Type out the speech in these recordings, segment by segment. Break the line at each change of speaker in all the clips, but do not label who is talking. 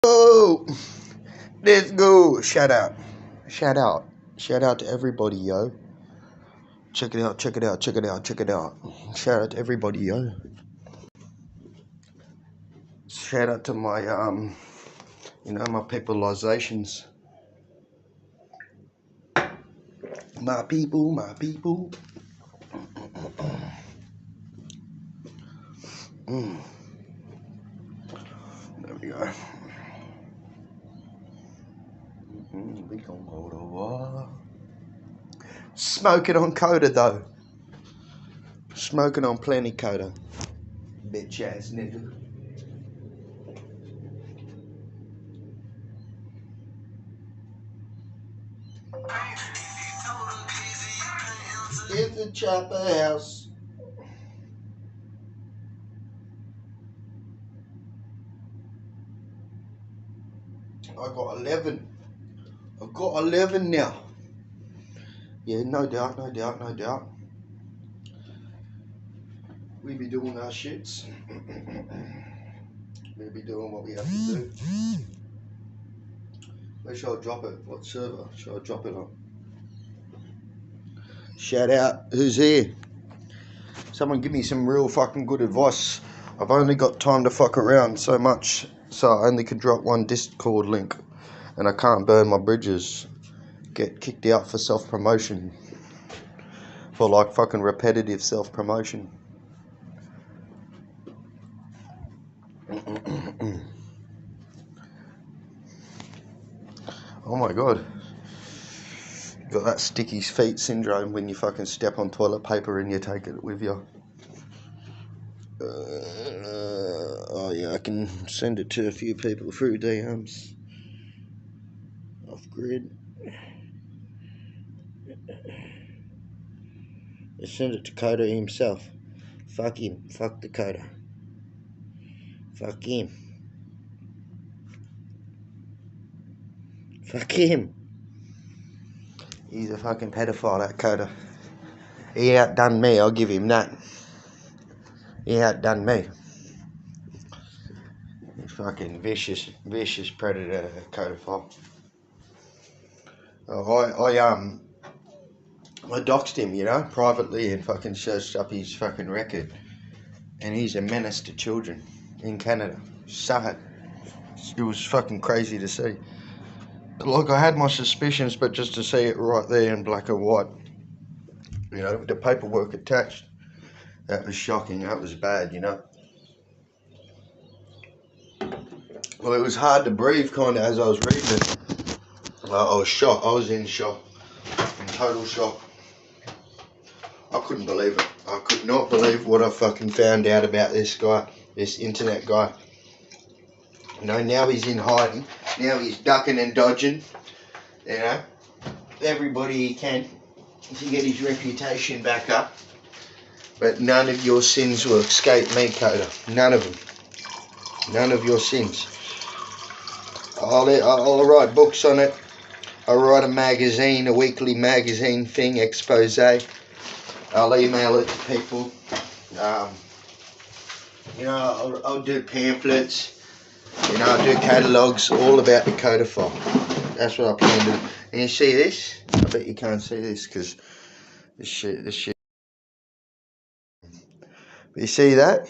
Oh, let's go. Shout out. Shout out. Shout out to everybody, yo. Check it out, check it out, check it out, check it out. Shout out to everybody, yo. Shout out to my my peopleizations. My people, my people. There we go. We gon' go to war. Smoking on Coda though. Smoking on plenty Coda. Bitch ass nigga. It's a chopper house. I got 11. I've got 11 now. Yeah, no doubt, no doubt, no doubt. We be doing our shits. We be doing what we have to do. Where shall I drop it? What server shall I drop it on? Shout out, who's here? Someone give me some real fucking good advice. I've only got time to fuck around so much, so I only can drop one Discord link, and I can't burn my bridges. Get kicked out for self-promotion. For like fucking repetitive self-promotion. Oh my god. You got that sticky feet syndrome when you fucking step on toilet paper and you take it with you. Oh yeah, I can send it to a few people through DMs. Off grid. Send it to Coda himself. Fuck him. Fuck the Coda. Fuck him. Fuck him. He's a fucking pedophile, that Coda. He outdone me, I'll give him that. He outdone me. Fucking vicious predator, Codaphile. I doxed him, privately, and fucking searched up his fucking record. And he's a menace to children in Canada. Sad. It was fucking crazy to see. Like, I had my suspicions, but just to see it right there in black and white, with the paperwork attached, that was shocking. That was bad, Well, it was hard to breathe, kind of, as I was reading it. I was shocked. I was in shock. In total shock. I couldn't believe it. I could not believe what I fucking found out about this guy, this internet guy. Now he's in hiding. Now he's ducking and dodging. Everybody he can to get his reputation back up. But none of your sins will escape me, Coda. None of them. None of your sins. I'll write books on it. I'll write a magazine, a weekly magazine thing, expose. I'll email it to people. I'll do pamphlets. I'll do catalogues all about the Codaphile. That's what I plan to do. And you see this? I bet you can't see this because this shit. But you see that?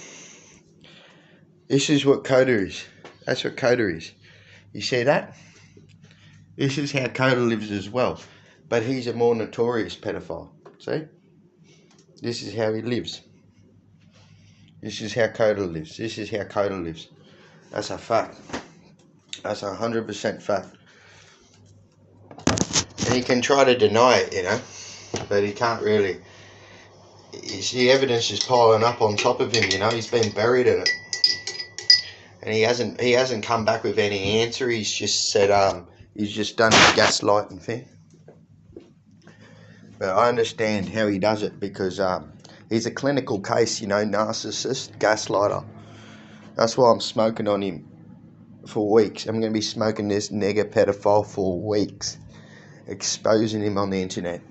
This is what Coda is. That's what Coda is. You see that? This is how Coda lives as well. But he's a more notorious pedophile. See? This is how he lives. This is how Coda lives. This is how Coda lives. That's a fact. That's 100% fact. And he can try to deny it, but he can't really. The evidence is piling up on top of him, He's been buried in it, and he hasn't come back with any answer. He's just said he's just done his gaslighting thing. But I understand how he does it because he's a clinical case, narcissist, gaslighter. That's why I'm smoking on him for weeks. I'm going to be smoking this nigger pedophile for weeks, exposing him on the internet.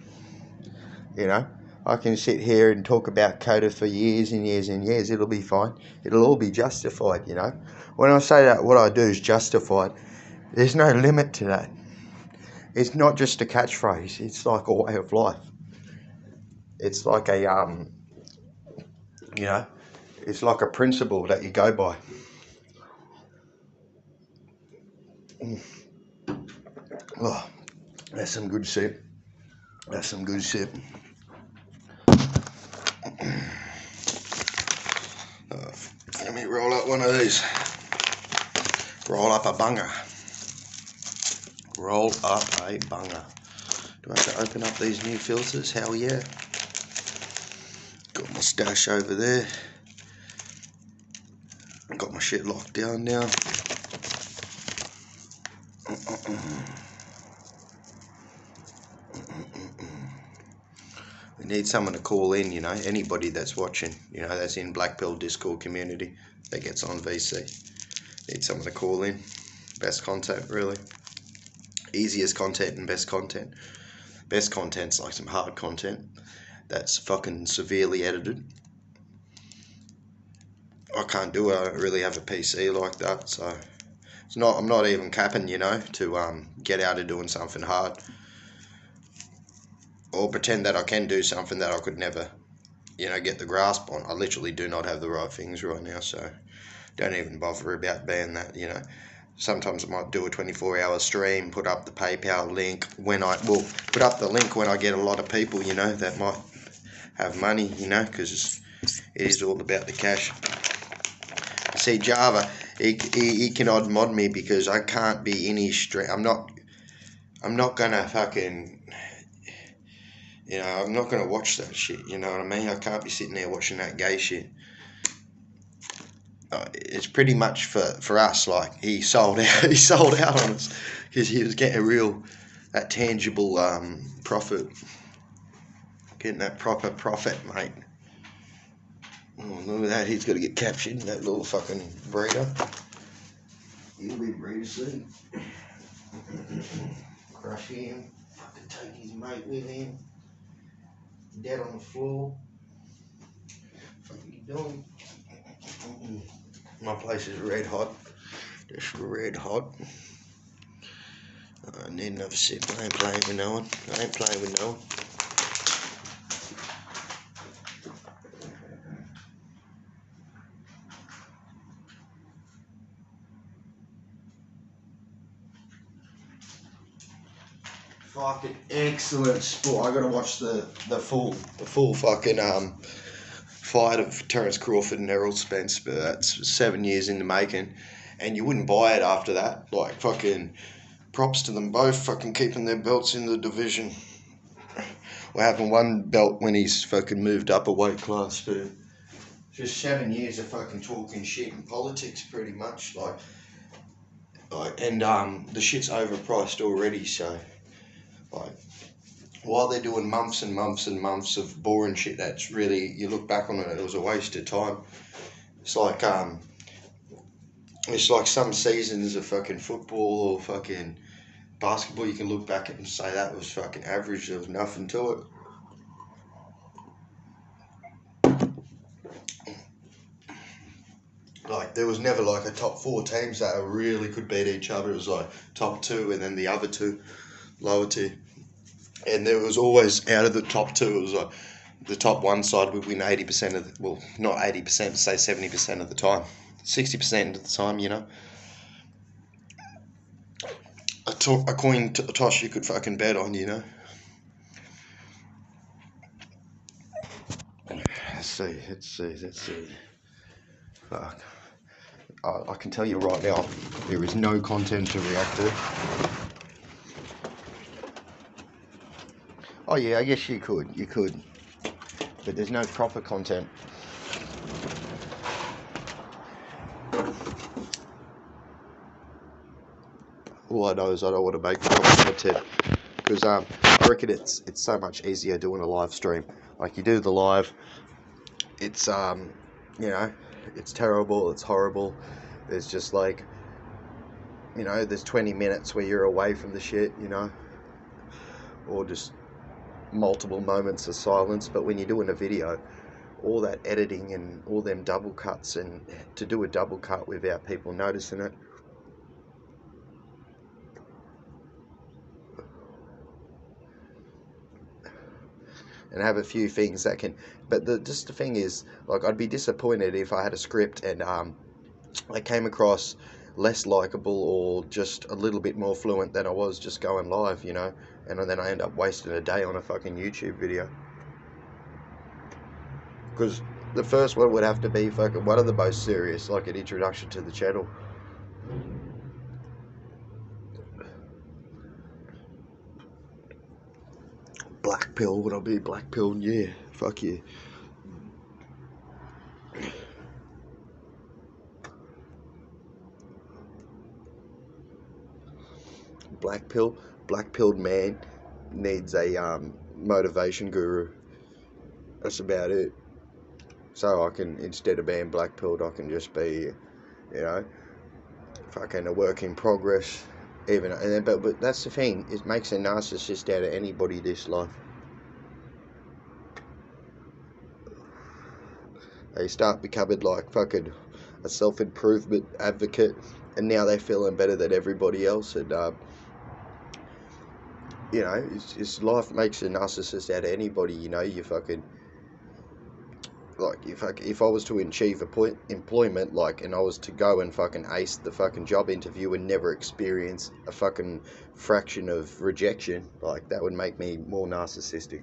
I can sit here and talk about Coda for years and years and years. It'll be fine. It'll all be justified, you know. When I say that what I do is justified, there's no limit to that. It's not just a catchphrase. It's like a way of life. It's like a, you know, it's like a principle that you go by. Oh, that's some good sip. That's some good sip. Let me roll up one of these. Roll up a bunger. Roll up a bunger. Do I have to open up these new filters? Hell yeah. Got my stash over there. Got my shit locked down now. We need someone to call in, you know, anybody that's watching, you know, that's in Black Pill Discord community that gets on VC. Need someone to call in. Best content, really. Easiest content and best content. Best content's like some hard content that's fucking severely edited. I can't do it. I don't really have a PC like that, so it's not. I'm not even capping, you know, to get out of doing something hard or pretend that I can do something that I could never, you know, get the grasp on. I literally do not have the right things right now, so don't even bother about being that, you know. Sometimes I might do a 24-hour stream, put up the PayPal link put up the link when I get a lot of people, you know, that might have money, you know, because it is all about the cash. See, Java, he can odd mod me because I can't be any stream. I'm not gonna fucking, you know, I'm not gonna watch that shit. You know what I mean? I can't be sitting there watching that gay shit. It's pretty much for us. Like he sold out. He sold out on us because he was getting that tangible profit, getting that proper profit, mate. Oh, look at that. He's got to get captured. That little fucking breeder. He'll be breeder soon. Crush him. Fucking take his mate with him. Dead on the floor. What are you doing? My place is red hot. Just red hot. I need another sip. I ain't playing with no one. I ain't playing with no one. Fucking excellent sport. I gotta watch the full fucking fight of Terence Crawford and Errol Spence, but that's 7 years in the making, and you wouldn't buy it after that. Like fucking props to them both, fucking keeping their belts in the division. We're having one belt when he's fucking moved up a weight class, but just 7 years of fucking talking shit and politics, pretty much. And the shit's overpriced already, so. Like, while they're doing months and months and months of boring shit, that's really, you look back on it, it was a waste of time. It's like some seasons of fucking football or fucking basketball, you can look back at and say that was fucking average, there was nothing to it. Like, there was never like a top 4 teams that really could beat each other. It was like top 2 and then the other 2 lower tier. And there was always, out of the top 2, it was like the top 1 side would win 80% of the, well, not 80%, say 70% of the time. 60% of the time, you know. A coin toss you could fucking bet on, you know. Let's see. Fuck. I can tell you right now, there is no content to react to. Oh yeah, I guess you could, but there's no proper content. All I know is I don't want to make proper content, because I reckon it's so much easier doing a live stream. Like, you do the live, it's you know, it's terrible, it's horrible. There's just like, you know, there's 20 minutes where you're away from the shit, you know, or just multiple moments of silence, but when you're doing a video, all that editing and all them double cuts, and to do a double cut without people noticing it, and have a few things that can, but just the thing is, like, I'd be disappointed if I had a script and I came across less likable or just a little bit more fluent than I was just going live, you know, and then I end up wasting a day on a fucking YouTube video. Because the first one would have to be fucking one of the most serious, like an introduction to the channel. Black pill, would I be black pill? Yeah, fuck yeah. Black pilled man needs a motivation guru. That's about it. So I can, instead of being black pilled, I can just be, you know, fucking a work in progress. Even, and then, but that's the thing, it makes a narcissist out of anybody this life. They start becoming like fucking a self-improvement advocate, and now they're feeling better than everybody else, and you know, it's life makes a narcissist out of anybody, you know. You fucking, like, if I was to achieve employment, like, and I was to go and fucking ace the fucking job interview and never experience a fucking fraction of rejection, like, that would make me more narcissistic.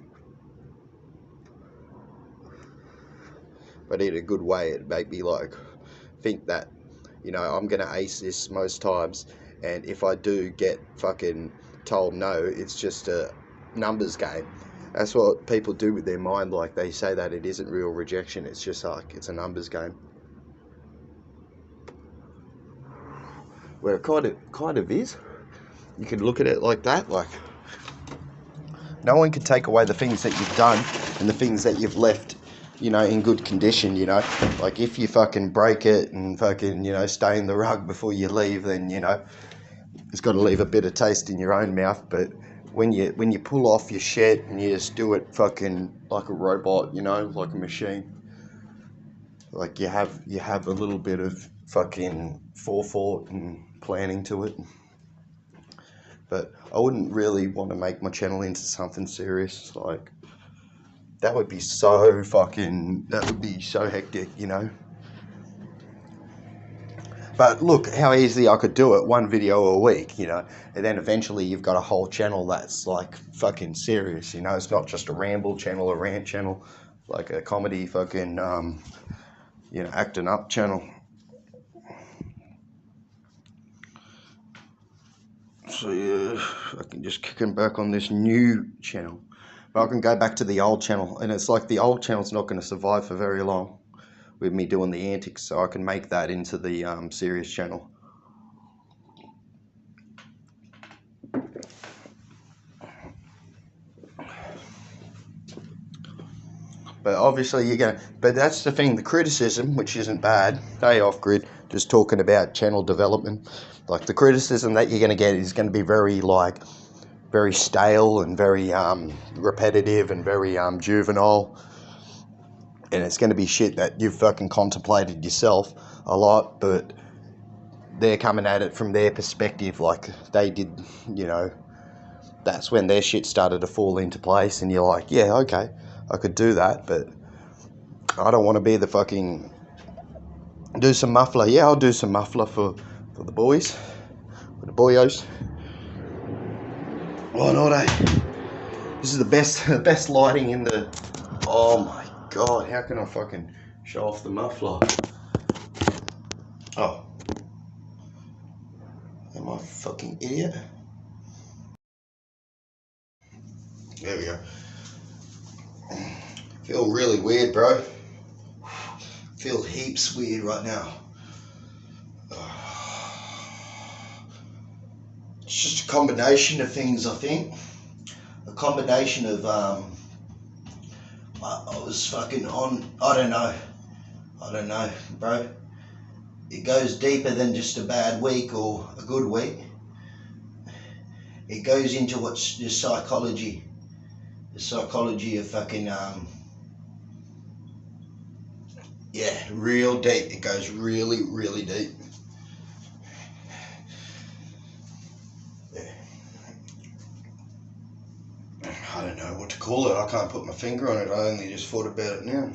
But in a good way, it'd make me, like, think that, you know, I'm gonna ace this most times, and if I do get fucking told no, it's just a numbers game. That's what people do with their mind. Like, they say that it isn't real rejection, it's just like, it's a numbers game. Well, it kind of is. You can look at it like that. Like, no one can take away the things that you've done and the things that you've left, you know, in good condition, you know. Like, if you fucking break it and fucking, you know, stain the rug before you leave, then, you know, it's got to leave a bitter taste in your own mouth. But when you pull off your shit and you just do it fucking like a robot, you know, like a machine, like, you have a little bit of fucking forethought and planning to it. But I wouldn't really want to make my channel into something serious. Like, that would be so hectic, you know. But look how easily I could do it, one video a week, you know, and then eventually you've got a whole channel that's like fucking serious, you know. It's not just a ramble channel, a rant channel, like a comedy fucking, you know, acting up channel. So yeah, I can just kicking back on this new channel, but I can go back to the old channel, and it's like the old channel's not going to survive for very long with me doing the antics, so I can make that into the serious channel. But obviously you're going to, but that's the thing, the criticism, which isn't bad, hey off grid, just talking about channel development, like, the criticism that you're going to get is going to be very, like, very stale and very repetitive and very juvenile. And it's going to be shit that you've fucking contemplated yourself a lot, but they're coming at it from their perspective, like they did, you know. That's when their shit started to fall into place, and you're like, yeah, okay, I could do that, but I don't want to be the fucking, do some muffler. Yeah, I'll do some muffler for the boys, for the boyos. Oh, no, this is the best lighting in the, oh my god, how can I fucking show off the muffler? Oh, am I a fucking idiot? There we go. Feel really weird, bro. Feel heaps weird right now. It's just a combination of things, I think. A combination of, I was fucking on, I don't know, bro. It goes deeper than just a bad week or a good week. It goes into what's your psychology. the psychology of fucking, yeah, real deep. It goes really, really deep. Yeah. I don't know what to call it. I can't put my finger on it. I only just thought about it now.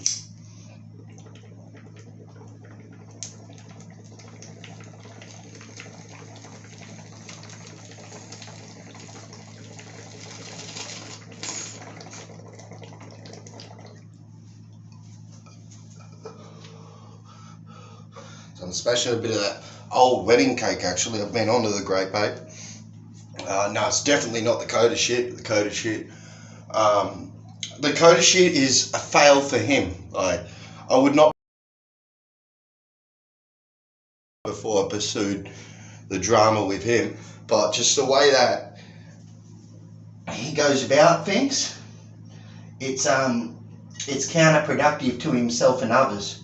So I'm smashing a bit of that old wedding cake, actually. I've been onto the grape ape. No, it's definitely not the Coda shit. The Coda shit. The Coda shit is a fail for him. I would not before I pursued the drama with him, but just the way that he goes about things, it's counterproductive to himself and others.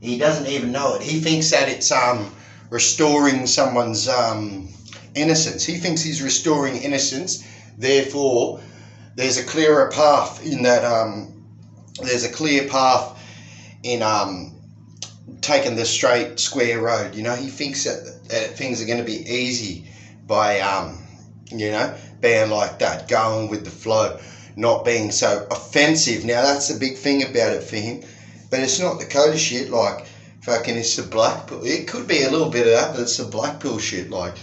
He doesn't even know it. He thinks that it's restoring someone's innocence. He thinks he's restoring innocence. Therefore, there's a clearer path in that. There's a clear path in taking the straight, square road. You know, he thinks that things are going to be easy by you know, being like that, going with the flow, not being so offensive. Now that's the big thing about it for him. But it's not the Coda shit, like fucking it's the black pill. It could be a little bit of that, but it's the black pill shit. Like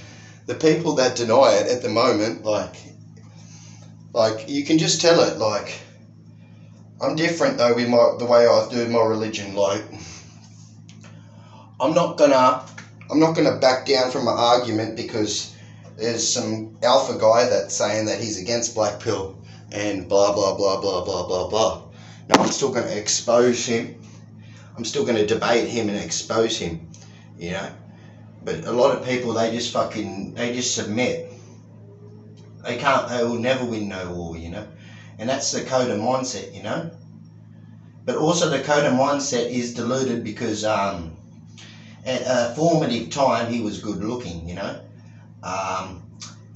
the people that deny it at the moment, like you can just tell it. Like I'm different though with the way I do my religion. Like I'm not gonna back down from my argument because there's some alpha guy that's saying that he's against black pill and blah blah blah blah blah blah blah. Now I'm still gonna expose him. I'm still going to debate him and expose him, you know. But a lot of people, they just submit. They will never win no war, you know. And that's the Coda mindset, you know. But also the Coda mindset is deluded because at a formative time he was good looking, you know.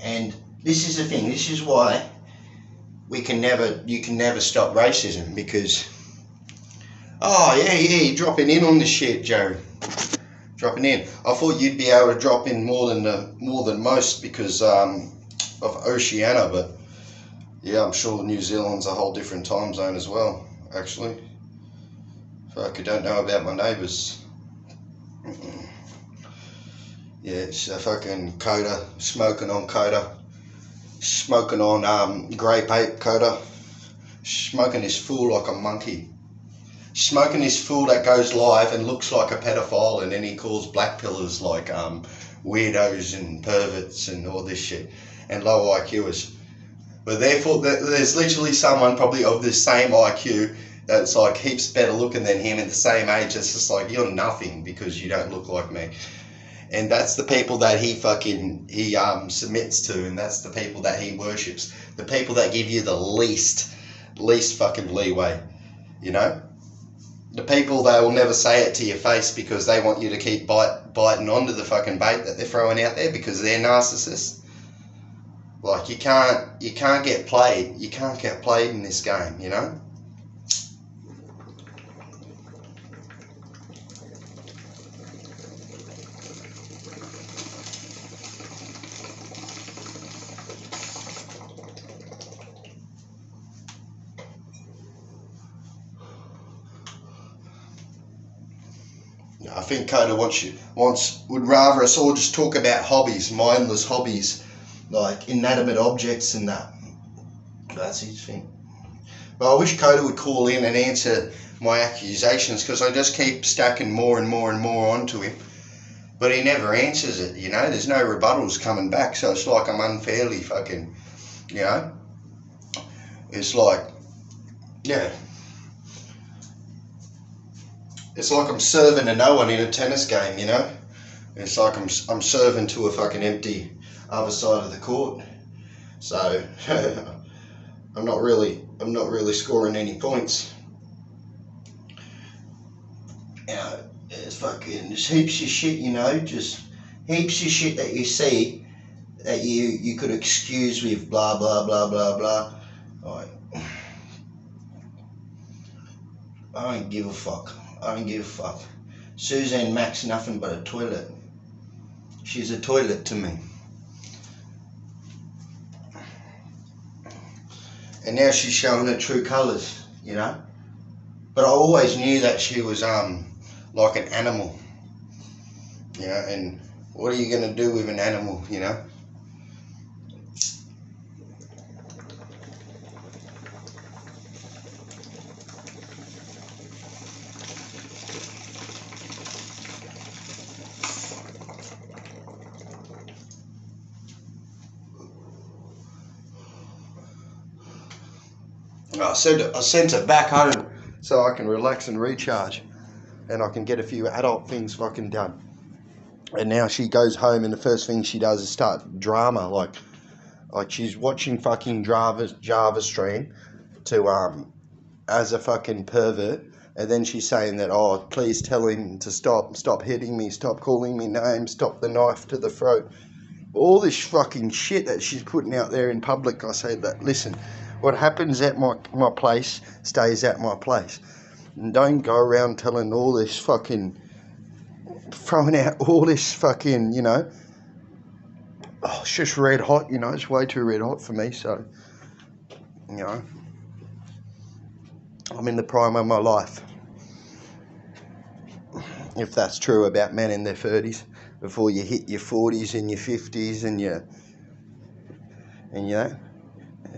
And this is the thing. This is why you can never stop racism because. Oh yeah, you're dropping in on the shit, Jerry. Dropping in. I thought you'd be able to drop in more than most because of Oceania, but yeah, I'm sure New Zealand's a whole different time zone as well. Actually, fuck, I don't know about my neighbours. Yeah, it's a fucking Coda, smoking on Coda, smoking on grape ape Coda, smoking his fool like a monkey. Smoking this fool that goes live and looks like a pedophile, and then he calls black pillars like weirdos and perverts and all this shit and low IQers. But therefore, there's literally someone probably of the same IQ that's like heaps better looking than him at the same age. It's just like you're nothing because you don't look like me. And that's the people that he submits to, and that's the people that he worships. The people that give you the least fucking leeway, you know. The people that will never say it to your face because they want you to keep biting onto the fucking bait that they're throwing out there because they're narcissists. Like you can't get played. You can't get played in this game, you know. I think Coda would rather us all just talk about hobbies, mindless hobbies, like inanimate objects and that. That's his thing. But I wish Coda would call in and answer my accusations because I just keep stacking more and more and more onto him. But he never answers it, you know. There's no rebuttals coming back, so it's like I'm unfairly fucking, you know. It's like, yeah. It's like I'm serving to no one in a tennis game, you know. It's like I'm serving to a fucking empty other side of the court. So I'm not really scoring any points. You know, there's heaps of shit, you know, just heaps of shit that you see that you could excuse with blah blah blah blah blah. Like, I don't give a fuck. I don't give a fuck. Suzanne Mack's nothing but a toilet. She's a toilet to me. And now she's showing her true colours, you know. But I always knew that she was like an animal, you know. And what are you gonna do with an animal, you know? I sent it back home so I can relax and recharge, and I can get a few adult things fucking done. And now she goes home, and the first thing she does is start drama, like she's watching fucking Java stream to as a fucking pervert, and then she's saying that, oh, please tell him to stop hitting me, stop calling me names, stop the knife to the throat. All this fucking shit that she's putting out there in public. I say that, listen, what happens at my place stays at my place. And don't go around telling all this fucking, throwing out all this fucking, you know, oh, it's just red hot, you know, it's way too red hot for me, so, you know, I'm in the prime of my life. If that's true about men in their 30s, before you hit your 40s and your 50s and you know,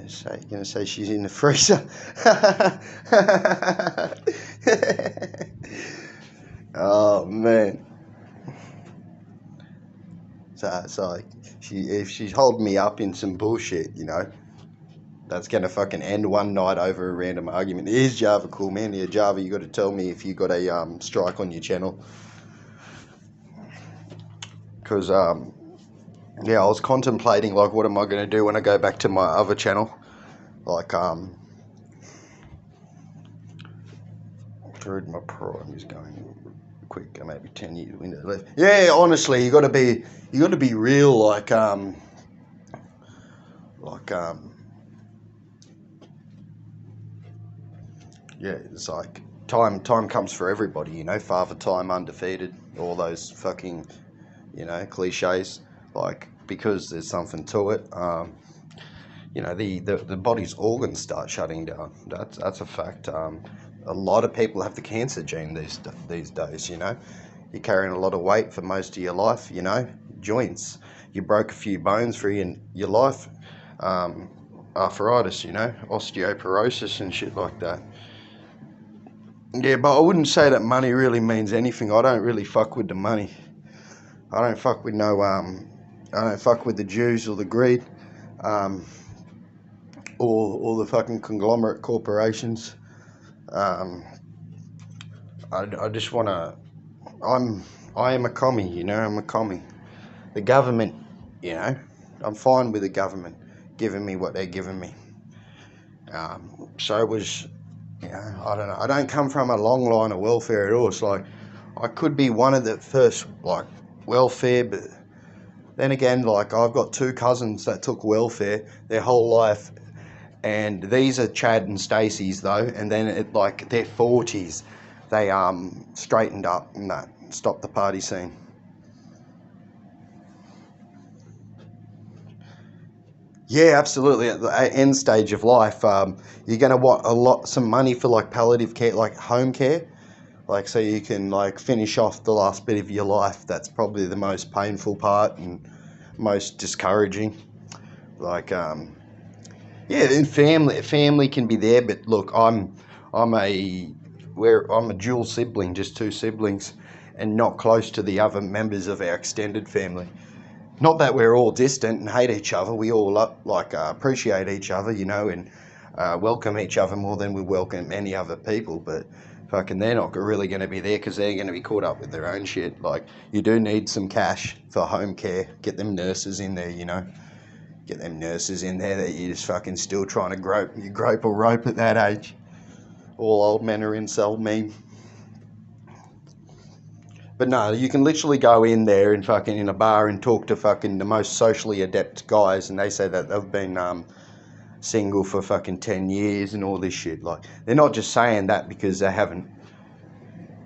so you're going to say she's in the freezer. Oh, man. So it's like, if she's holding me up in some bullshit, you know, that's going to fucking end one night over a random argument. Is Java cool, man? Yeah, Java, you got to tell me if you got a strike on your channel. Because, yeah, I was contemplating, like, what am I going to do when I go back to my other channel? Like, dude, my prime is going quick, maybe 10 years into the left. Yeah, honestly, you got to be real, like, yeah, it's like, time comes for everybody, you know, Father Time, undefeated, all those fucking, you know, cliches, like, because there's something to it. You know, the body's organs start shutting down. That's a fact. A lot of people have the cancer gene these days, you know. You're carrying a lot of weight for most of your life, you know. Joints. You broke a few bones for your life. Arthritis, you know. Osteoporosis and shit like that. Yeah, but I wouldn't say that money really means anything. I don't really fuck with the money. I don't fuck with I don't fuck with the Jews or the greed. Or the fucking conglomerate corporations. I just want to. I am a commie, you know. I'm a commie. The government, you know, I'm fine with the government giving me what they're giving me. So was, you know, I don't know. I don't come from a long line of welfare at all. It's like I could be one of the first, like, welfare, but then again, like, I've got 2 cousins that took welfare their whole life. And these are Chad and Stacey's though, and then at like their 40s, they straightened up and that stopped the party scene. Yeah, absolutely. At the end stage of life, you're gonna want some money for like palliative care, like home care, like so you can like finish off the last bit of your life. That's probably the most painful part and most discouraging. Like yeah, and family can be there, but look, I'm a dual sibling, just 2 siblings, and not close to the other members of our extended family. Not that we're all distant and hate each other. We all appreciate each other, you know, and welcome each other more than we welcome any other people. But fucking, they're not really going to be there because they're going to be caught up with their own shit. Like, you do need some cash for home care. Get them nurses in there, you know. Get them nurses in there that you're just fucking still trying to grope or rope at that age. All old men are incel meme. But no, you can literally go in there and in a bar and talk to fucking the most socially adept guys, and they say that they've been single for fucking 10 years and all this shit. Like, they're not just saying that because they haven't,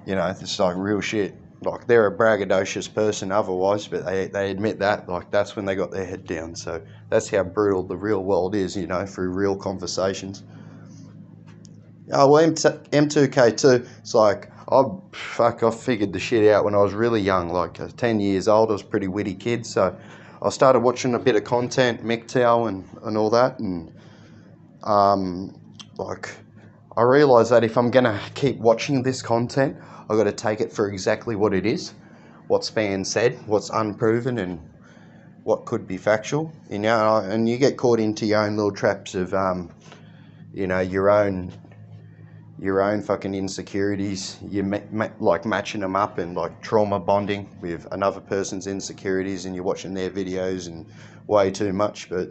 you know, it's like real shit. Like, they're a braggadocious person otherwise, but they admit that. Like, that's when they got their head down. So that's how brutal the real world is, you know, through real conversations. Oh, well, M2K2, it's like, I figured the shit out when I was really young. Like, I was 10 years old, I was a pretty witty kid, so I started watching a bit of content, MGTOW and all that, and, like, I realised that if I'm going to keep watching this content, I've got to take it for exactly what it is, what's being said, what's unproven, and what could be factual, you know, and you get caught into your own little traps of, you know, your own fucking insecurities. You like matching them up and like trauma bonding with another person's insecurities, and you're watching their videos and way too much. But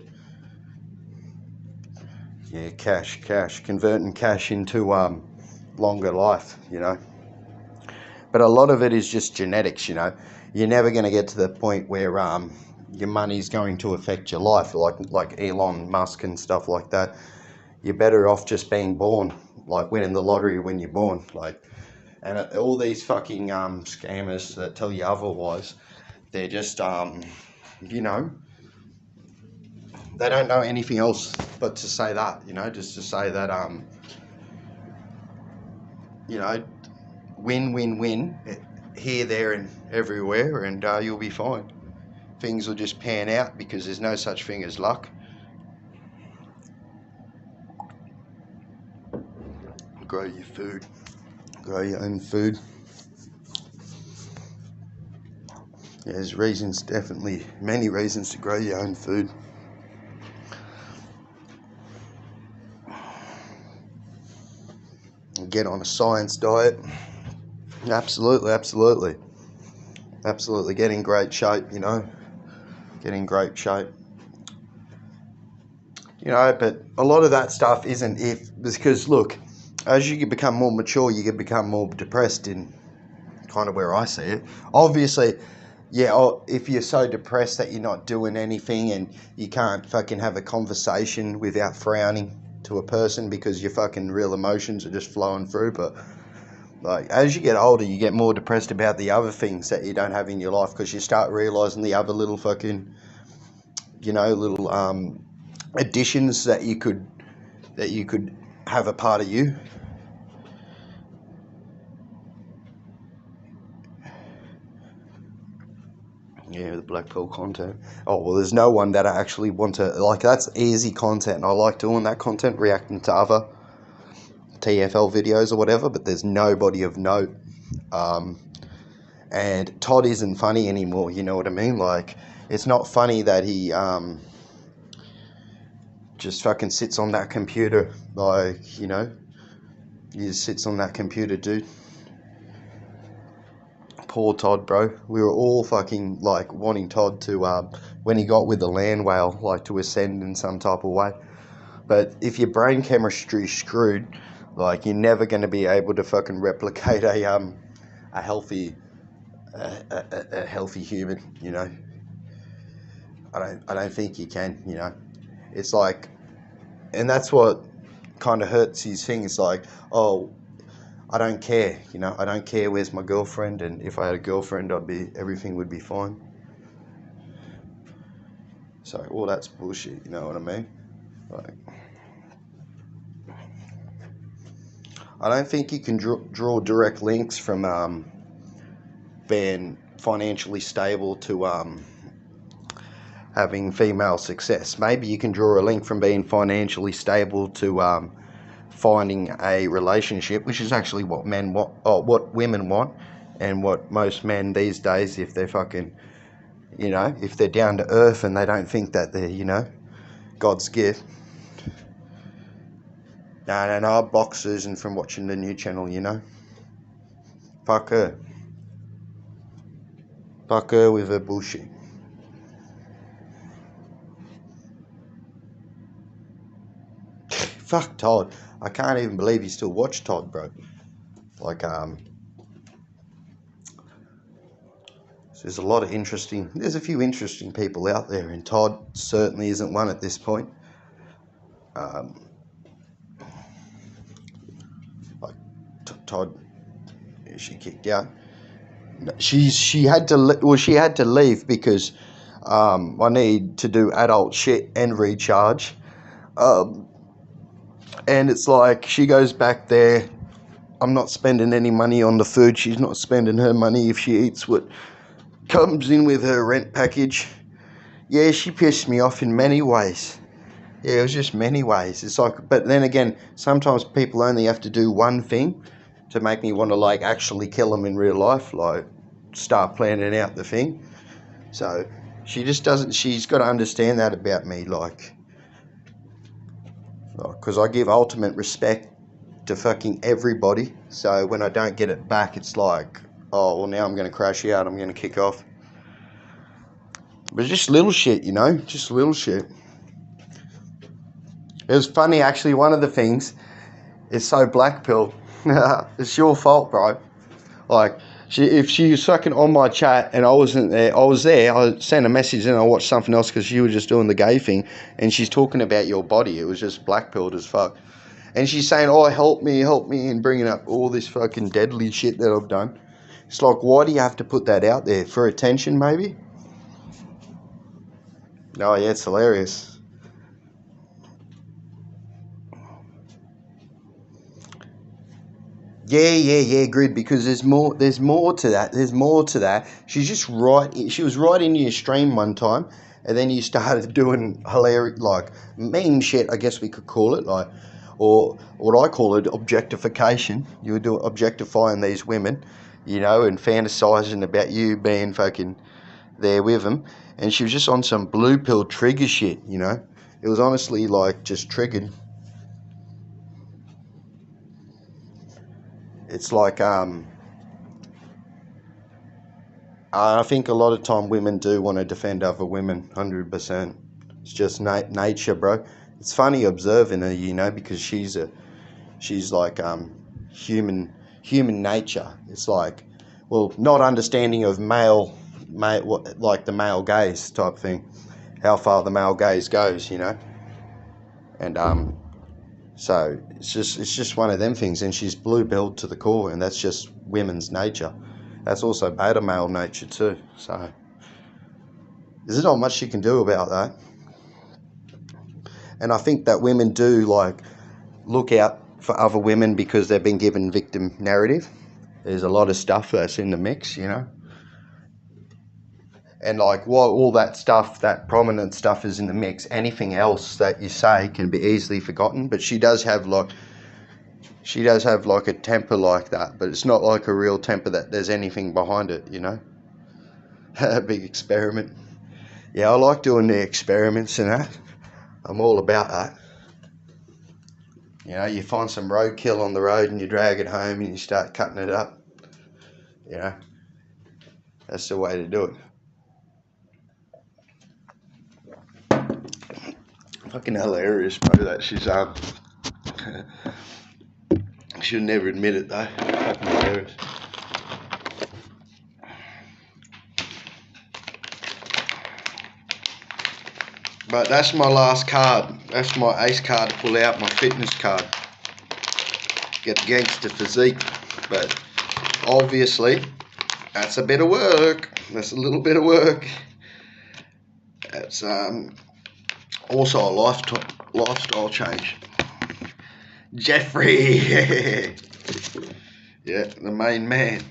yeah, cash, converting cash into longer life, you know. But a lot of it is just genetics, you know. You're never going to get to the point where your money's going to affect your life, like Elon Musk and stuff like that. You're better off just being born, like winning the lottery when you're born. Like, and all these fucking scammers that tell you otherwise, they're just, you know, they don't know anything else but to say that, you know, just to say that, you know, win, here, there, and everywhere, and you'll be fine. Things will just pan out because there's no such thing as luck. Grow your food. Grow your own food. Yeah, there's reasons, definitely many reasons to grow your own food. Get on a science diet. Absolutely. Get in great shape, you know. Get in great shape. You know, but a lot of that stuff isn't because look, as you become more mature, you become more depressed in kind of where I see it. Obviously, yeah, if you're so depressed that you're not doing anything and you can't fucking have a conversation without frowning to a person because your fucking real emotions are just flowing through. But like, as you get older, you get more depressed about the other things that you don't have in your life because you start realizing the other little fucking, you know, little additions that you could have a part of you. Yeah, the black pill content. Oh, well, there's no one that I actually want to, like, that's easy content. I like doing that content, reacting to other TFL videos or whatever, but there's nobody of note. And Todd isn't funny anymore, you know what I mean? Like, it's not funny that he just fucking sits on that computer, like, you know, he just sits on that computer, dude. Poor Todd, bro. We were all fucking, like, wanting Todd to, when he got with the land whale, like, to ascend in some type of way. But if your brain chemistry's screwed, like, you're never going to be able to fucking replicate a healthy human, you know. I don't think you can, you know. It's like, and that's what kind of hurts his thing. It's like, oh, I don't care, you know. I don't care where's my girlfriend, and if I had a girlfriend, everything would be fine. So all that's bullshit, you know what I mean? Like, I don't think you can draw direct links from being financially stable to having female success. Maybe you can draw a link from being financially stable to finding a relationship, which is actually what men want, or what women want, and what most men these days, if they're fucking, you know, if they're down to earth and they don't think that they're, you know, God's gift. No, block Susan from watching the new channel, you know. Fuck her. Fuck her with her bullshit. Fuck Todd. I can't even believe you still watch Todd, bro. Like, there's a few interesting people out there, and Todd certainly isn't one at this point. Um, like Todd, she kicked out. She had to she had to leave because I need to do adult shit and recharge. Um, and it's like she goes back there. I'm not spending any money on the food. She's not spending her money if she eats what comes in with her rent package. Yeah, she pissed me off in many ways. Yeah, it was just many ways. It's like, but then again, sometimes people only have to do one thing to make me want to like actually kill them in real life, like start planning out the thing. So she just doesn't. She's got to understand that about me, like, because I give ultimate respect to fucking everybody. So when I don't get it back, it's like, oh well, now I'm going to crash out. I'm going to kick off. But just little shit, you know, just little shit. It was funny actually. One of the things is so black pill. It's your fault, bro. Like, if she was fucking on my chat and I wasn't there, I was there. I sent a message and I watched something else because you were just doing the gay thing, and she's talking about your body. It was just black pilled as fuck. And she's saying, "Oh, help me," and bringing up all this fucking deadly shit that I've done. It's like, why do you have to put that out there? For attention, maybe? Oh, yeah, it's hilarious. Yeah, Grid, because there's more to that. There's more to that. She was right in your stream one time, and then you started doing hilarious, like, mean shit, I guess we could call it, like, or what I call it, objectification. You were doing objectifying these women, you know, and fantasizing about you being fucking there with them, and she was just on some blue pill trigger shit, you know. It was honestly, like, just triggered. It's like, I think a lot of time women do want to defend other women, 100%. It's just nature, bro. It's funny observing her, you know, because she's like human nature. It's like, well, not understanding of like the male gaze type thing, how far the male gaze goes, you know, and so it's just one of them things, and she's blue-pilled to the core, and that's just women's nature. That's also beta male nature too. So there's not much you can do about that. And I think that women do like look out for other women because they've been given victim narrative. There's a lot of stuff that's in the mix, you know. And like while all that stuff, that prominent stuff is in the mix, anything else that you say can be easily forgotten. But she does have like a temper like that, but it's not like a real temper that there's anything behind it, you know. A big experiment. Yeah, I like doing the experiments and that. I'm all about that. You know, you find some roadkill on the road and you drag it home and you start cutting it up. You know, that's the way to do it. Fucking hilarious, bro, that she's she'll never admit it though. Fucking hilarious. But that's my last card. That's my ace card to pull out, my fitness card. Get the gangster physique. But obviously, that's a bit of work. That's a little bit of work. That's also a lifestyle change. Jeffrey. Yeah, the main man.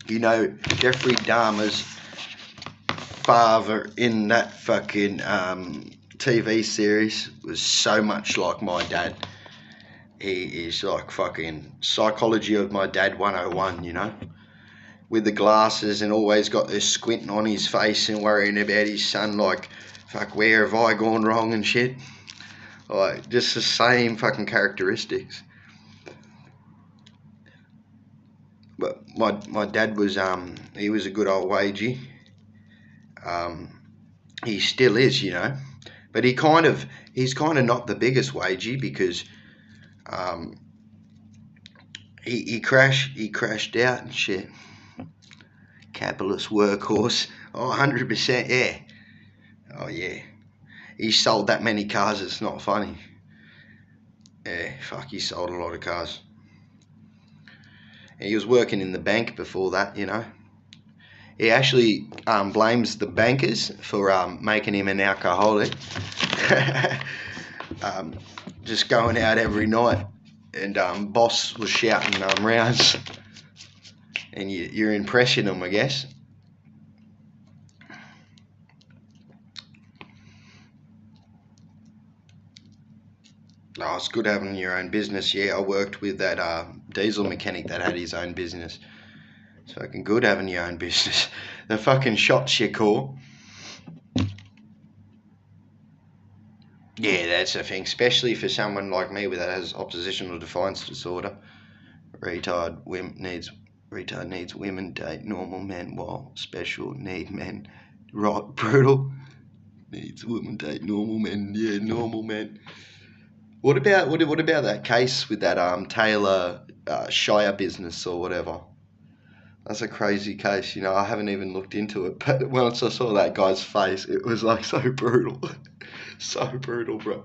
You know, Jeffrey Dahmer's father in that fucking TV series was so much like my dad. He is like fucking psychology of my dad 101, you know, with the glasses and always got this squinting on his face and worrying about his son, like, fuck, where have I gone wrong and shit. Like, just the same fucking characteristics. But my dad was he was a good old wagey. He still is, you know, but he's kind of not the biggest wagey because he crashed out and shit. Capitalist workhorse. Oh, 100%, yeah. Oh yeah. He sold that many cars, it's not funny. Yeah, fuck, he sold a lot of cars. And he was working in the bank before that, you know. He actually blames the bankers for making him an alcoholic. Just going out every night, and boss was shouting rounds, and you're impressing them, I guess. Oh, it's good having your own business. Yeah, I worked with that diesel mechanic that had his own business. It's fucking good having your own business. The fucking shots you call. Yeah, that's the thing, especially for someone like me that has oppositional defiance disorder. Retard needs women date normal men, while special need men. Right, brutal. Needs women date normal men. Yeah, normal men. What about that case with that Taylor Shire business or whatever? That's a crazy case, you know. I haven't even looked into it, but once I saw that guy's face, it was like so brutal, so brutal, bro.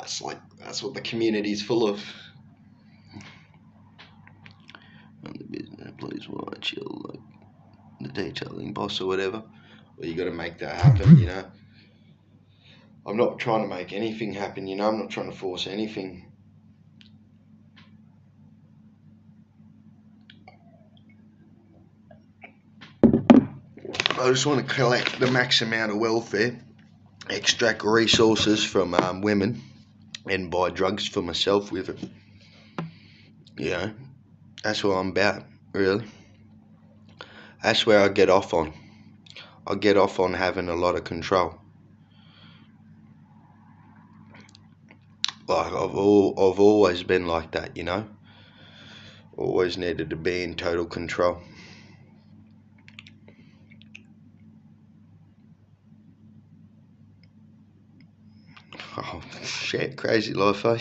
It's like that's what the community's full of. On the business, please watch your like the detailing boss or whatever. Well, you got to make that happen, you know. I'm not trying to make anything happen, you know. I'm not trying to force anything. I just want to collect the max amount of welfare, extract resources from women, and buy drugs for myself with it. You know, that's what I'm about, really. That's where I get off on. I get off on having a lot of control. Like I've always been like that, you know. Always needed to be in total control. Oh shit, crazy life, eh?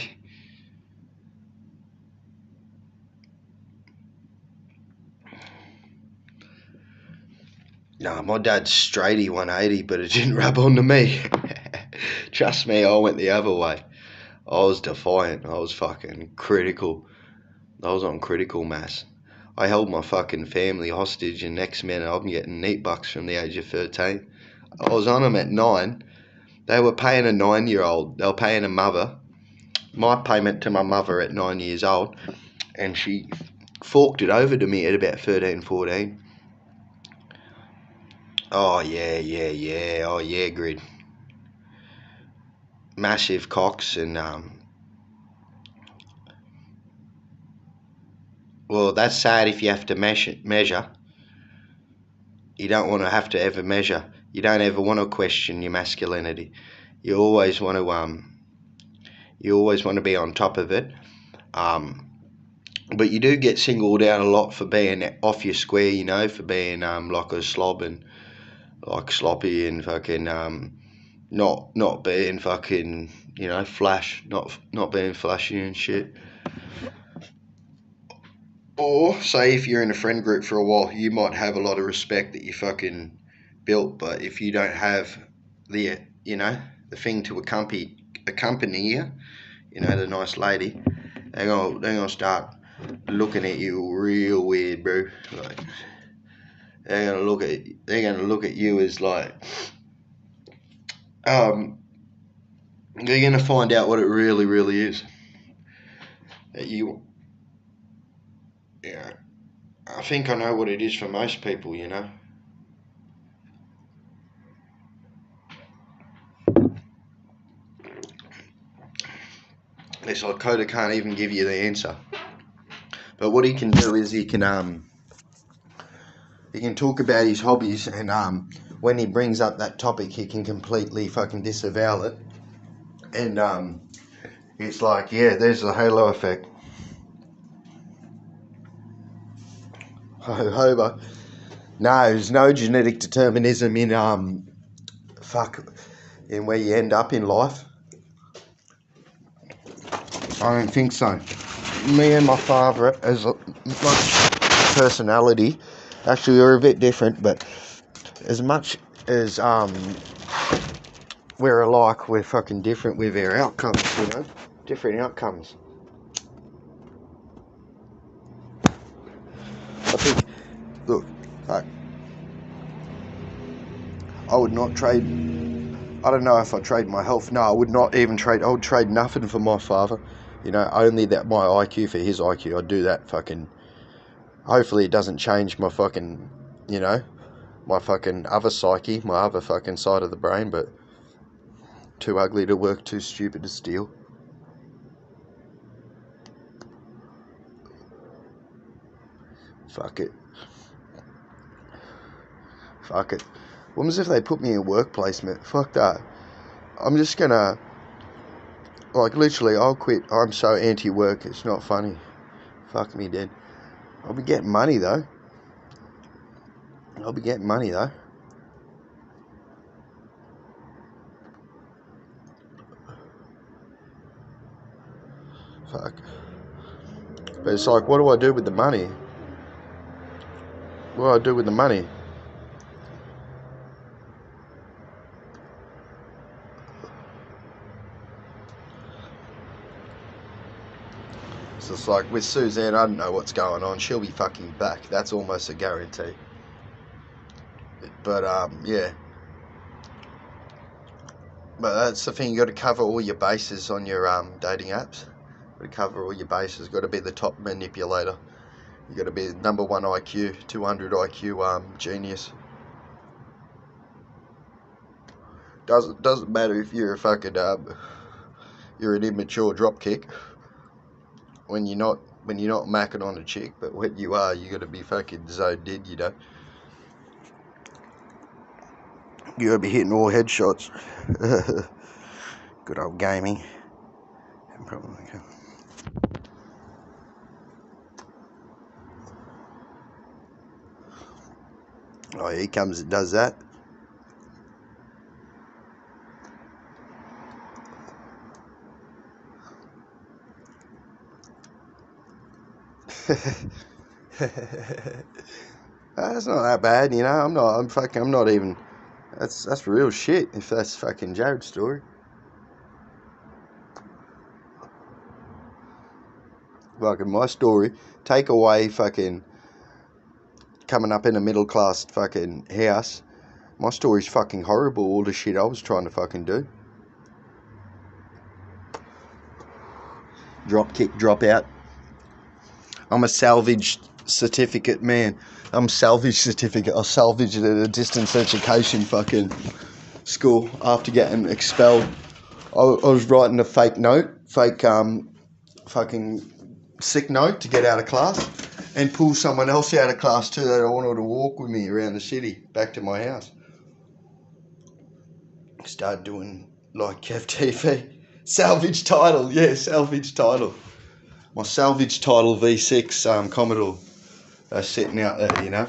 Nah, my dad's straighty 180, but it didn't rub onto me. Trust me, I went the other way. I was defiant. I was fucking critical. I was on critical mass. I held my fucking family hostage, and next minute I'm getting neat bucks from the age of 13. I was on them at 9. They were paying a 9-year-old. They were paying a mother. My payment to my mother at 9 years old, and she forked it over to me at about 13, 14. Oh, yeah. Oh, yeah, grid. Massive cocks and, well, that's sad if you have to measure. You don't want to have to ever measure. You don't ever want to question your masculinity. You always want to be on top of it. But you do get singled out a lot for being off your square, you know, for being like a slob and like sloppy and fucking not being fucking, you know, flash, not being flashy and shit. Or say if you're in a friend group for a while, you might have a lot of respect that you fucking built, but if you don't have the, you know, the thing to accompany you, you know, the nice lady, they're gonna start looking at you real weird, bro. Like they're gonna look at you as like they're gonna find out what it really is. That you, yeah, I think I know what it is for most people, you know. It's like Coda can't even give you the answer. But what he can do is he can talk about his hobbies, and when he brings up that topic, he can completely fucking disavow it. And it's like, yeah, there's the halo effect. Hobo. No, there's no genetic determinism in in where you end up in life. I don't think so. Me and my father, as much personality, actually we're a bit different, but as much as we're alike, we're fucking different with our outcomes, you know? Different outcomes. I think, look, I would not trade, I don't know if I'd trade my health. No, I would not even trade, I would trade nothing for my father. You know, only that my IQ for his IQ, I'd do that fucking, hopefully it doesn't change my fucking, you know, my fucking other psyche, my other fucking side of the brain, but too ugly to work, too stupid to steal. Fuck it. Fuck it. What was if they put me in work placement? Fuck that. I'm just gonna, like, literally, I'll quit. I'm so anti-work, it's not funny. Fuck me dead. I'll be getting money, though. Fuck. But it's like, what do I do with the money? What do I do with the money? So it's like, with Suzanne, I don't know what's going on. She'll be fucking back. That's almost a guarantee. But, yeah. But that's the thing, you got to cover all your bases on your dating apps. Got to cover all your bases. Got to be the top manipulator. You got to be number 1 IQ, 200 IQ genius. Doesn't matter if you're a fucking you're an immature dropkick. When you're not macking on a chick, but when you are, you got to be fucking zoned in, you know. You gotta be hitting all headshots. Good old gaming. Oh, here he comes and does that. That's not that bad, you know. I'm not even. That's real shit. If that's fucking Jared's story. Fucking my story. Take away fucking coming up in a middle class fucking house. My story's fucking horrible. All the shit I was trying to fucking do. Drop kick, drop out. I'm a salvage certificate man. I'm salvage certificate. I salvaged at a distance education fucking school after getting expelled. I was writing a fake fucking sick note to get out of class and pull someone else out of class too that I wanted to walk with me around the city back to my house. Started doing like FTV. Salvage title, yeah, salvage title. My salvage title V6 Commodore sitting out there, you know.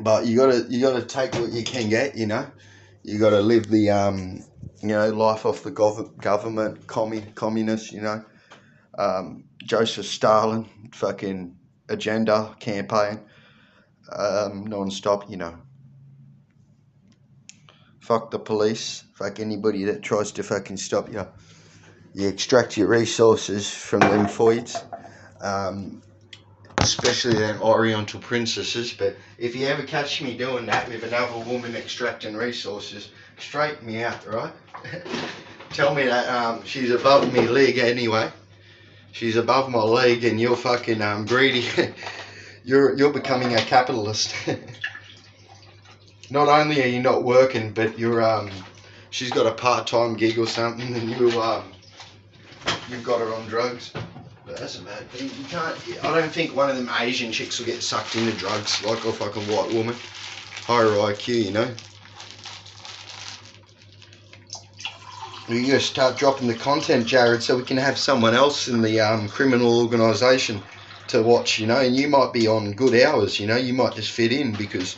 But you gotta take what you can get, you know. You gotta live the you know, life off the government, communist, you know. Joseph Stalin fucking agenda campaign non-stop, you know. Fuck the police, fuck anybody that tries to fucking stop you. You extract your resources from them foids, especially them Oriental princesses. But if you ever catch me doing that with another woman extracting resources, straighten me out, right? Tell me that she's above me league anyway. She's above my league, and you're fucking greedy. You're becoming a capitalist. Not only are you not working, but you're she's got a part-time gig or something, and you've got her on drugs. But that's a bad thing. You can't. I don't think one of them Asian chicks will get sucked into drugs like a fucking white woman. Higher IQ, you know. You gotta start dropping the content, Jared, so we can have someone else in the criminal organisation to watch, you know. And you might be on good hours, you know. You might just fit in, because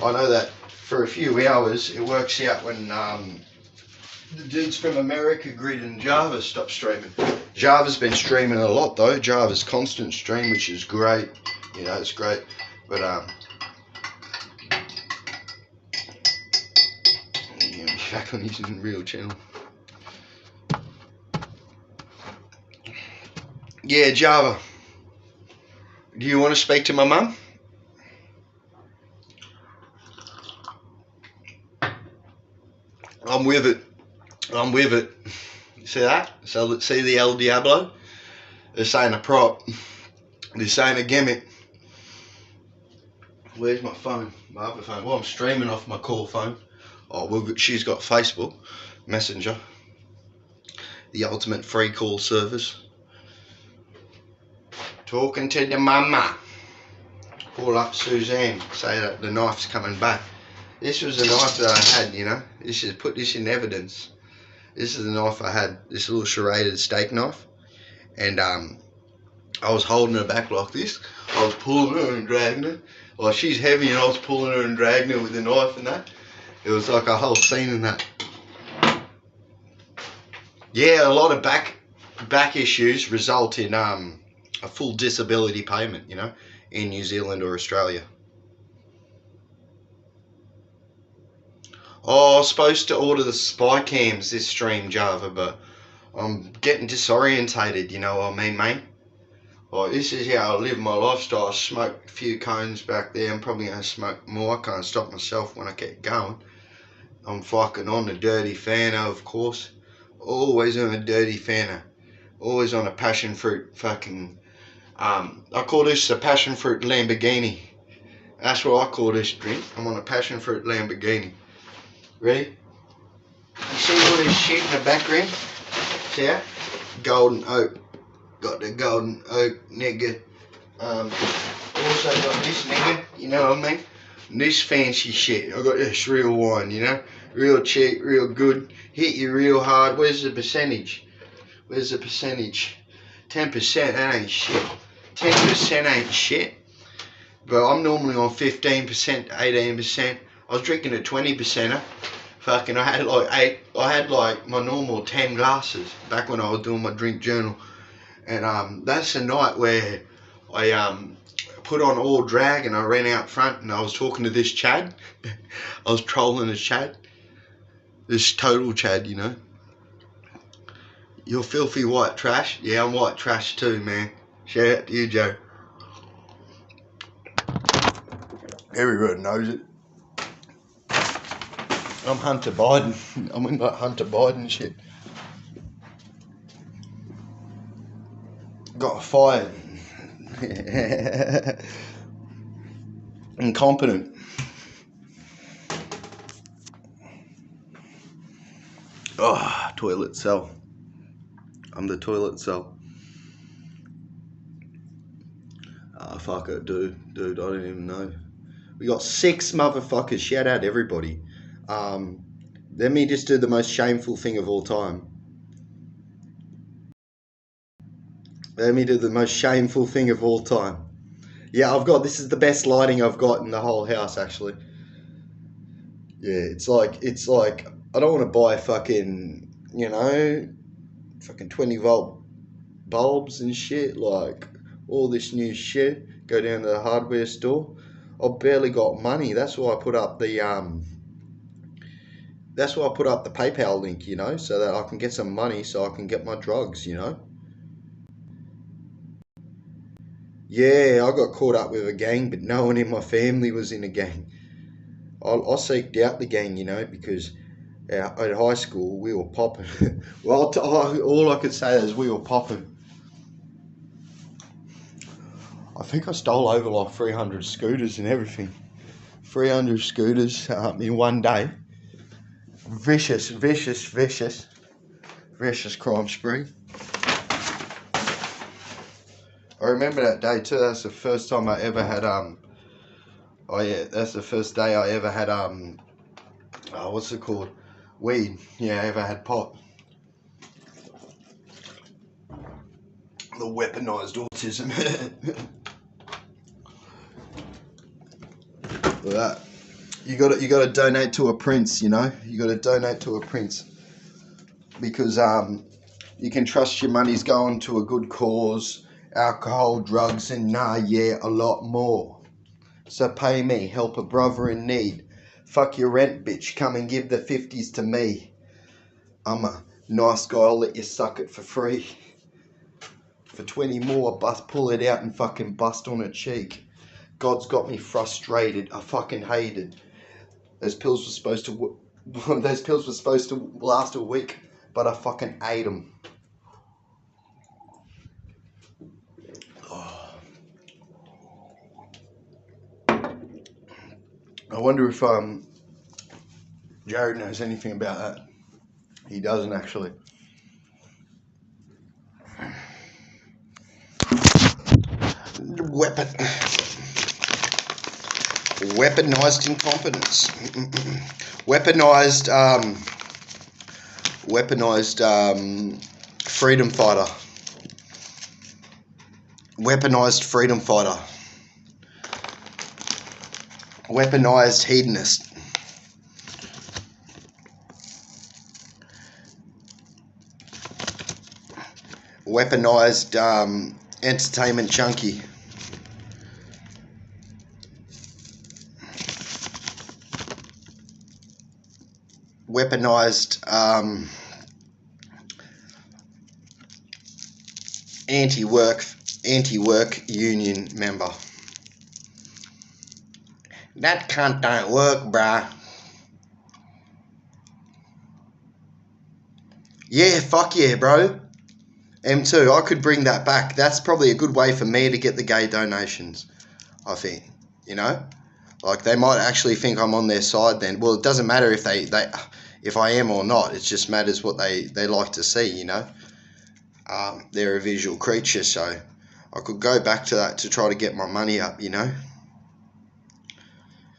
I know that for a few hours it works out when the dudes from America Grid and Java stop streaming. Java's been streaming a lot though. Java's constant stream, which is great. You know, it's great. But back on his real channel. Yeah, Java. Do you want to speak to my mum? I'm with it. I'm with it. See that? So let's see the El Diablo. This ain't a prop. This ain't a gimmick. Where's my phone? My other phone. Well, I'm streaming off my core phone. Oh, well, she's got Facebook Messenger, the ultimate free call service. Talking to the mama. Call up Suzanne. Say that the knife's coming back. This was the knife that I had, you know. This is, put this in evidence. This is the knife I had. This little serrated steak knife, and I was holding her back like this. I was pulling her and dragging her. Well, she's heavy, and I was pulling her and dragging her with the knife and that. It was like a whole scene in that. Yeah, a lot of back issues result in a full disability payment, you know, in New Zealand or Australia. Oh, I was supposed to order the spy cams this stream, Java, but I'm getting disorientated, you know what I mean, mate? Like, this is how I live my lifestyle. I smoked a few cones back there. I'm probably going to smoke more. I can't stop myself when I get going. I'm fucking on the dirty Fanta, of course. Always on a dirty Fanta. Always on a passion fruit fucking... I call this a passion fruit Lamborghini. That's what I call this drink. I'm on a passion fruit Lamborghini. Ready? You see all this shit in the background? See that? Golden oak. Got the golden oak, nigga. Also got this nigga, you know what I mean? And this fancy shit. I got this real wine, you know? Real cheap, real good. Hit you real hard. Where's the percentage? Where's the percentage? 10%, that ain't shit. 10% ain't shit. But I'm normally on 15%, 18%. I was drinking a 20%er. Fucking, I had like my normal 10 glasses back when I was doing my drink journal. And that's the night where I put on all drag and I ran out front and I was talking to this Chad. I was trolling this Chad. This total Chad, you know. You're filthy white trash. Yeah, I'm white trash too, man. Shout out to you, Joe. Everyone knows it. I'm Hunter Biden. I'm in like Hunter Biden shit. Got fired. Incompetent. Oh, toilet cell. I'm the toilet cell. Ah, fuck it, dude. Dude, I don't even know. We got 6 motherfuckers. Shout out everybody. Let me just do the most shameful thing of all time. Let me do the most shameful thing of all time. Yeah, this is the best lighting I've got in the whole house, actually. Yeah, it's like, I don't want to buy fucking, you know, fucking 20 volt bulbs and shit, like all this new shit. Go down to the hardware store. I've barely got money. That's why I put up the, PayPal link, you know, so that I can get some money so I can get my drugs, you know. Yeah, I got caught up with a gang, but no one in my family was in a gang. I seeked out the gang, you know, because at high school we were popping. Well, all I could say is we were popping. I think I stole over like 300 scooters and everything. 300 scooters in one day. Vicious crime spree. I remember that day too. That's the first time I ever had oh yeah, that's the first day I ever had what's it called? Weed. Yeah, I ever had pot. The weaponized autism. Look at that. You gotta donate to a prince, you know? You gotta donate to a prince. Because you can trust your money's going to a good cause. Alcohol, drugs, and a lot more. So pay me, help a brother in need. Fuck your rent, bitch. Come and give the 50s to me. I'm a nice guy. I'll let you suck it for free. For 20 more, pull it out and fucking bust on a cheek. God's got me frustrated. I fucking hated. Those pills were supposed to last a week, but I fucking ate them. Oh. I wonder if Jared knows anything about that. He doesn't actually. Weaponized incompetence. Weaponized freedom fighter. Weaponized freedom fighter. Weaponized hedonist. Weaponized entertainment junkie. Weaponized anti-work union member. That cunt don't work, bruh. Yeah, fuck yeah, bro. M2, I could bring that back. That's probably a good way for me to get the gay donations, I think. You know? Like, they might actually think I'm on their side then. Well, it doesn't matter if if I am or not. It just matters what they like to see, you know? They're a visual creature, so I could go back to that to try to get my money up, you know?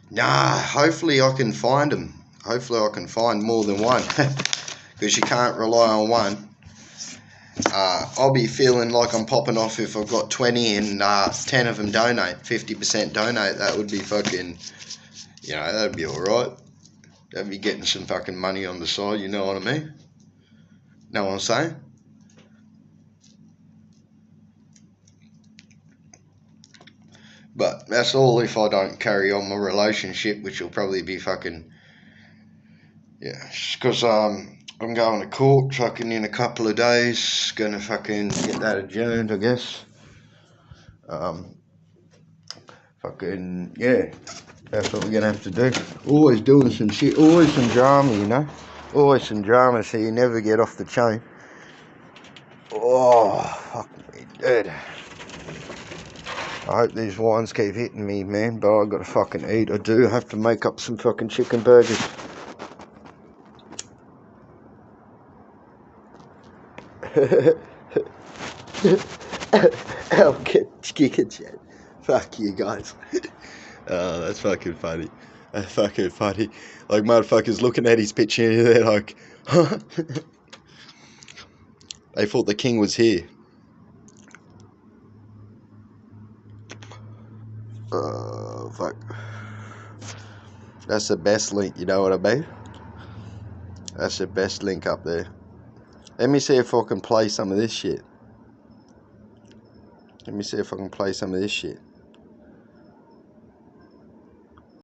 Nah, hopefully I can find them. Hopefully I can find more than one. Because you can't rely on one. I'll be feeling like I'm popping off if I've got 20 and 10 of them donate, 50% donate. That would be fucking, you know, that'd be alright. That'd be getting some fucking money on the side, you know what I mean? Know what I'm saying? But that's all if I don't carry on my relationship, which will probably be fucking, yeah, because I'm going to court fucking in a couple of days. Gonna fucking get that adjourned, I guess. Fucking, yeah, that's what we're gonna have to do. Always doing some shit, always some drama, you know? Always some drama, so you never get off the chain. Oh, fuck me, dude. I hope these wines keep hitting me, man, but I've got to fucking eat. I do have to make up some fucking chicken burgers. I'll get chicken shit. Fuck you guys. Oh, that's fucking funny. That's fucking funny. Like, motherfuckers looking at his picture and they're like, huh? They thought the king was here. Fuck. That's the best link, you know what I mean? That's the best link up there. Let me see if I can play some of this shit. Let me see if I can play some of this shit.